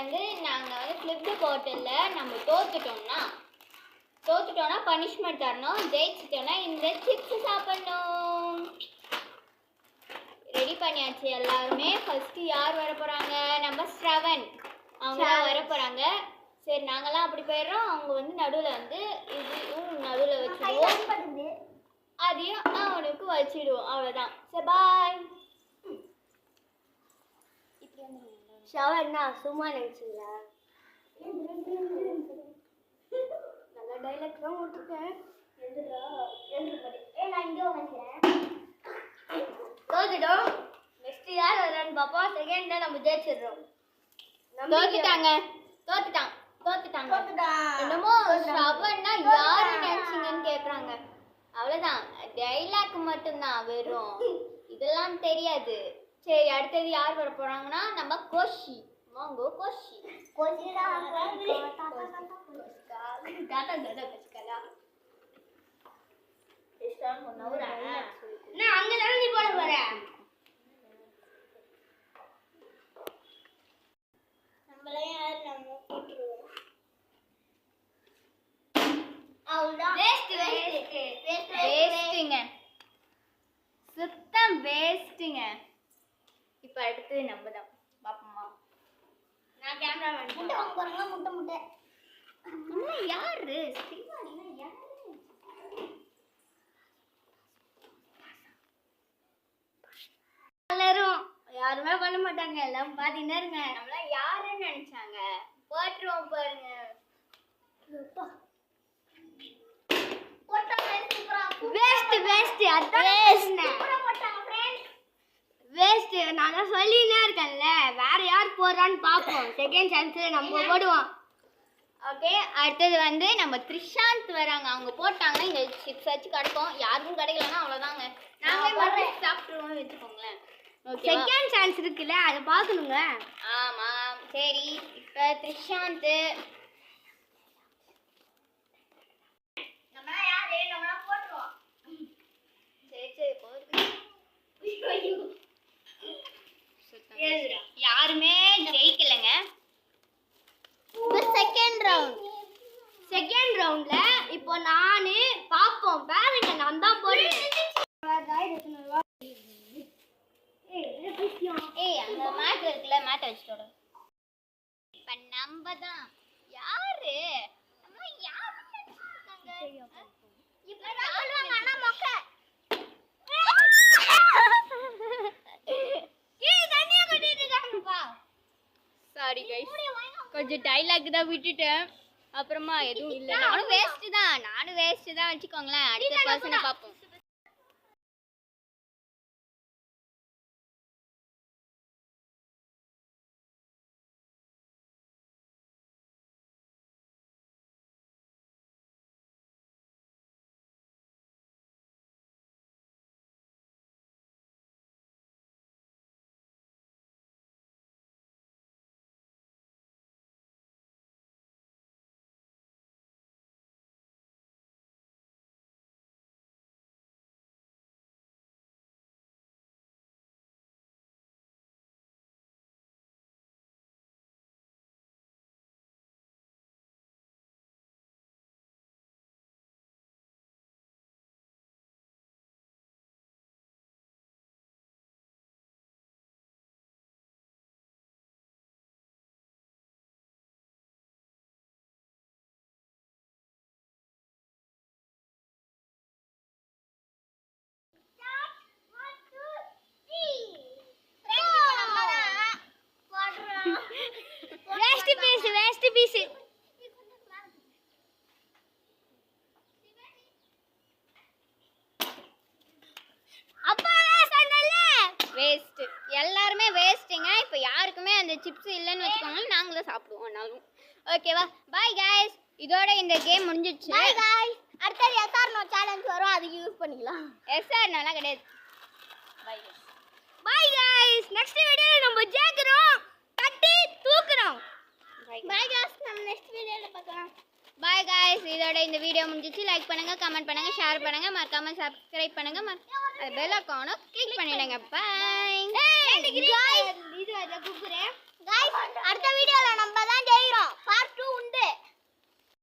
வந்து நாங்கள் வந்து ஃப்ளிப்டு பாட்டிலில் நம்ம தோத்துட்டோம்னா பனிஷ்மெண்ட் தரணும், ஜெயிச்சிட்டோம்னா இந்த சிப்ஸ் சாப்பிடணும். ரெடி பண்ணியாச்சு எல்லாருமே. ஃபர்ஸ்ட் யார் வர போறாங்க? நம்ம ஸ்ரவன் அவங்க வர போறாங்க. சரி நாங்கெல்லாம் அப்படி போயிடுறோம். அவங்க வந்து நடுவில் வந்து இதுவும் நடுவில் வச்சுடுவோம், அதையும் அவனுக்கு வச்சிடுவோம். அவ்வளோதான். சரி பாய். ஷவர்னா சும்மா நினைச்சிங்களா? நல்ல டைலாக் தான் விட்டுருக்கேன். நான் இங்கே வந்துக்கிறேன். தோத்துட்டோம். நெக்ஸ்ட் யார் வரான்னு பார்ப்போம். செகண்ட்ல நம்ம ஜெயிச்சிடுறோம். தோத்துட்டாங்க. என்னமோ ஷவர்னா யாரு நினைச்சீங்கன்னு கேட்குறாங்க. அவ்வளோதான், டைலாக் மட்டும்தான் வெறும், இதெல்லாம் தெரியாது. சரி அடுத்தது யார் வர போறாங்கன்னா நம்ம கோஷி. வாங்கோ கோஷி. அங்கதானே நீ போட போற. சுத்தம் வேஸ்ட்டுங்க. இப்போ அடுத்து நம்ம தான் பாப்போமா. நான் கேமரா முட்டை வாங்க போறேங்க. முட்டை யாரு எல்லாரும் யாருமே பண்ண மாட்டாங்க. எல்லாம் பாத்தீங்கன்னா இருங்க. நம்மளாம் யாருன்னு நினைச்சாங்க. போட்டுருவோம் பாருங்க. வேஸ்ட் நான் தான் சொல்லினே இருக்கேன்ல. வேற யார் போடுறான்னு பார்ப்போம். செகண்ட் சான்ஸ் நம்ம போடுவோம். ஓகே அடுத்தது வந்து நம்ம த்ரிஷாந்த் வராங்க. அவங்க போட்டாங்கன்னா இந்த சிப்ஸ் வச்சு கிடைக்கும். யாருக்கும் கிடைக்கலன்னா அவ்வளோதாங்க, நாங்களே மட்டும் சாப்பிட்டுருவோம்னு வச்சுக்கோங்களேன். ஓகே செகண்ட் சான்ஸ் இருக்குல்ல, அதை பார்க்கணுங்க. ஆமாம் சரி. இப்போ த்ரிஷாந்த் யாருமே ஜெயிக்கலங்க. செகண்ட் ரவுண்ட்ல இப்போ நானு பாப்போம். பாருங்க நான் தான் போடுறேன். அந்த மேட் இருக்குல்ல, மேட் வச்சுட்டோட. இப்போ நம்ம தான் யாரு நம்ம யாரு சாரி கைஸ், கொஞ்சம் டைலாக் தான் விட்டுட்டேன். அப்புறமா எதுவும் இல்லை. நானும் வேஸ்ட் தான் வச்சுக்கோங்களேன். அடுத்த பர்சனை பார்ப்போம். வேஸ்ட் பீஸ் வேஸ்ட், எல்லாருமே வேஸ்ட்டுங்க. இப்போ யாருக்குமே அந்த சிப்ஸ் இல்லைன்னு வச்சுக்கோங்க, நாங்களும் சாப்பிடுவோம். ஓகேவா? பாய் கைஸ், இதோட இந்த கேம் முடிஞ்சிடுச்சு. பாய் गाइस. அடுத்து எஸ்ஆர் நோ சேலஞ்ச் வரும், அதுக்கு யூஸ் பண்ணிக்கலாம். எஸ்ஆர் நல்லா கிடையாது. பாய் गाइस. நெக்ஸ்ட் வீடியோல நம்ம ஜெயிக்கிறோம், கட்டி தூக்குறோம். பாய் गाइस, நம்ம நெக்ஸ்ட் வீடியோல பார்க்கலாம். பாய் गाइस, இதோட இந்த வீடியோ முடிஞ்சிச்சு. லைக் பண்ணுங்க, கமெண்ட் பண்ணுங்க, ஷேர் பண்ணுங்க, மறக்காம சப்ஸ்கிரைப் பண்ணுங்க, பெல் ஐகானை கிளிக் பண்ணிடுங்க. பாய்.